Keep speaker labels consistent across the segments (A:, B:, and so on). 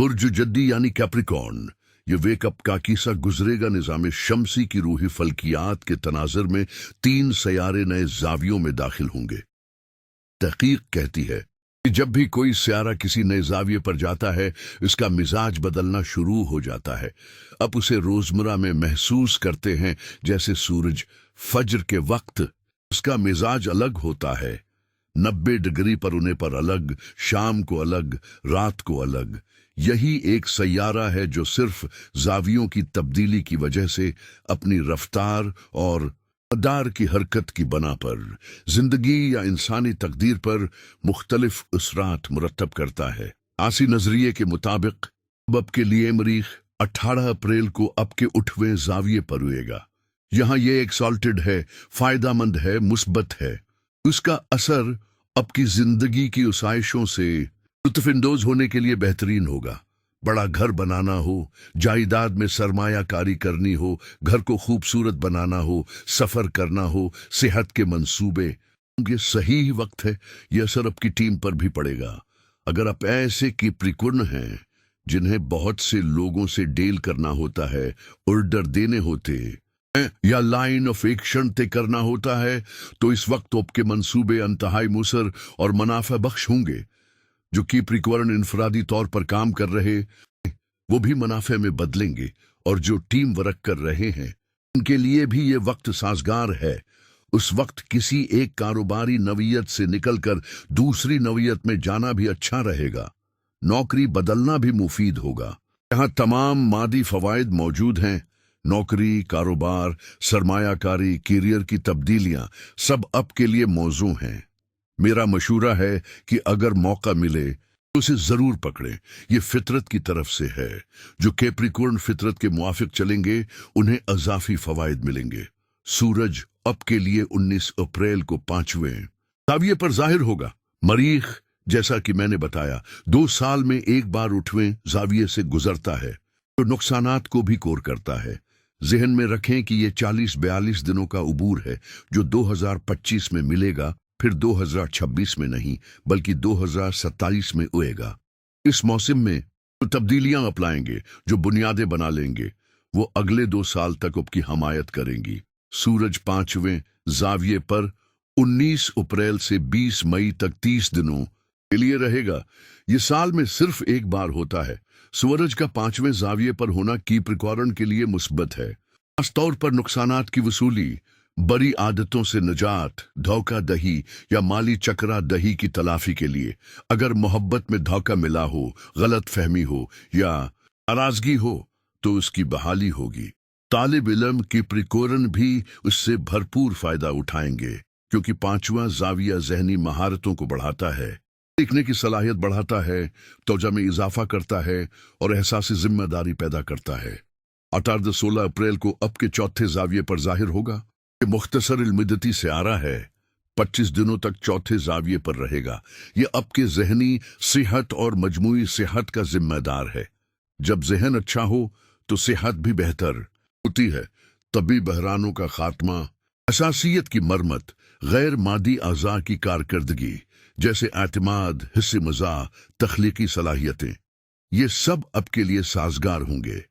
A: बुर्ज जद्दी यानी कैप्रिकॉर्न, ये वेकअप का किस्सा गुजरेगा निज़ाम शमसी की रूही फल्कियात के तनाजर में 3 सयारे नए जावियों में दाखिल होंगे। तहकीक कहती है कि जब भी कोई सयारा किसी नए जाविये पर जाता है, इसका मिजाज बदलना शुरू हो जाता है। अब उसे रोजमर्रा में महसूस करते हैं जैसे सूरज फज्र के वक्त उसका मिजाज अलग होता है। 90 डिग्री पर उन्हें पर अलग, शाम को अलग, रात को अलग। यही एक सैयारा है जो सिर्फ जावियों की तब्दीली की वजह से अपनी रफ्तार और मदार की हरकत की बना पर जिंदगी या इंसानी तकदीर पर मुख्तलिफ असरात मुरतब करता है। आसी नजरिए के मुताबिक अब के लिए मरीख 18 अप्रैल को अब के 8वें जाविये पर हुएगा। यहाँ ये एक्सॉल्टेड है, फायदामंद है, मुस्बत है। उसका असर अब की जिंदगी की उसाइशों से लुत्फिंदोज होने के लिए बेहतरीन होगा। बड़ा घर बनाना हो, जायदाद में सरमायाकारी करनी हो, घर को खूबसूरत बनाना हो, सफर करना हो, सेहत के मंसूबे, ये सही वक्त है। यह असर आपकी टीम पर भी पड़ेगा। अगर आप ऐसे कैप्रिकॉर्न हैं जिन्हें बहुत से लोगों से डील करना होता है, ऑर्डर देने होते हैं या लाइन ऑफ एक्शन तय करना होता है, तो इस वक्त आपके मंसूबे इंतहाई मुसर और मुनाफा बख्श होंगे। जो कैप्रिकॉर्न इनफरादी तौर पर काम कर रहे वो भी मुनाफे में बदलेंगे, और जो टीम वर्क कर रहे हैं उनके लिए भी ये वक्त साजगार है। उस वक्त किसी एक कारोबारी नवीयत से निकलकर दूसरी नवीयत में जाना भी अच्छा रहेगा। नौकरी बदलना भी मुफीद होगा। यहाँ तमाम मादी फवायद मौजूद हैं। नौकरी, कारोबार, सरमायाकारी, करियर की तब्दीलियां सब अब के लिए मौजू हैं। मेरा मशूरा है कि अगर मौका मिले तो उसे जरूर पकड़ें। ये फितरत की तरफ से है। जो कैप्रिकॉर्न फितरत के मुआफिक चलेंगे उन्हें अजाफी फवायद मिलेंगे। सूरज अब के लिए 19 अप्रैल को 5वें जाविये पर जाहिर होगा। मरीख, जैसा कि मैंने बताया, 2 साल में एक बार 8वें जाविये से गुजरता है, तो नुकसानात को भी कोर करता है। जहन में रखें कि ये 40-42 दिनों का उबूर है जो 2025 में मिलेगा, फिर 2026 में नहीं बल्कि 2027 में होएगा। इस मौसम में जो तब्दीलियां अपनाएंगे, जो बुनियादें बना लेंगे, वो अगले 2 साल तक आपकी हमायत करेंगी। सूरज 5वें जाविये पर 19 अप्रैल से 20 मई तक 30 दिनों के लिए रहेगा। ये साल में सिर्फ एक बार होता है। सूरज का 5वें जाविये पर होना कैप्रिकॉर्न के लिए मुस्बत है। खास तौर पर नुकसानात की वसूली, बड़ी आदतों से निजात, धोखा दही या माली चकरा दही की तलाफी के लिए। अगर मोहब्बत में धोखा मिला हो, गलत फहमी हो या नाराजगी हो तो उसकी बहाली होगी। तालिब इल्म कैप्रिकॉर्न भी उससे भरपूर फायदा उठाएंगे, क्योंकि 5वां जाविया जहनी महारतों को बढ़ाता है, सीखने की सलाहियत बढ़ाता है, तोजा में इजाफा करता है और एहसास जिम्मेदारी पैदा करता है। 16 अप्रैल को अब के 4थे जाविये पर जाहिर होगा। ये मुख्तसर इल्मुद्दती से आ रहा है, 25 दिनों तक 4थे जाविये पर रहेगा। ये अब के जहनी सेहत और मजमूई सेहत का जिम्मेदार है। जब जहन अच्छा हो तो सेहत भी बेहतर होती है। तभी बहरानों का खात्मा, असासियत की मरमत, गैर मादी आज़ा की कारकर्दगी जैसे एतमाद, हिस्से मज़ा, तख्लीकी सलाहियतें, ये सब अब के लिए साजगार होंगे।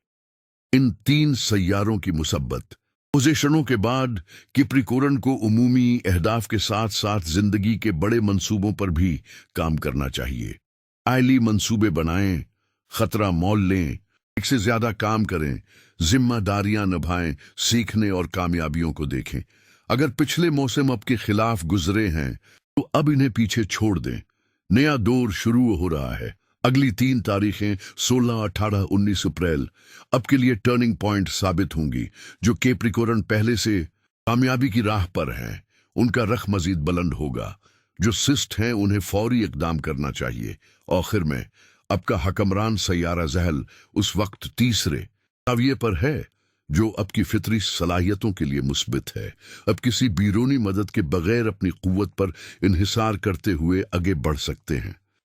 A: इन 3 सैयारों की मुसब्बत पोजीशनों के बाद कैप्रिकॉर्न को उमूमी अहदाफ के साथ साथ जिंदगी के बड़े मंसूबों पर भी काम करना चाहिए। आयली मंसूबे बनाएं, खतरा मोल लें, एक से ज्यादा काम करें, जिम्मेदारियां निभाएं, सीखने और कामयाबियों को देखें। अगर पिछले मौसम अब के खिलाफ गुजरे हैं तो अब इन्हें पीछे छोड़ दें। नया दौर शुरू हो रहा है। अगली 3 तारीखें 16, 18, 19 अप्रैल अब के लिए टर्निंग पॉइंट साबित होंगी। जो कैप्रिकॉर्न पहले से कामयाबी की राह पर हैं, उनका रख मजीद बुलंद होगा। जो सिस्ट हैं उन्हें फौरी इकदाम करना चाहिए। आखिर में अब का हकमरान सैयारा ज़हल उस वक्त 3रे जाविये पर है जो अब की फितरी सलाहियतों के लिए मुस्बित है। अब किसी बीरूनी मदद के बगैर अपनी कुव्वत पर इन्हिसार करते हुए आगे बढ़ सकते हैं।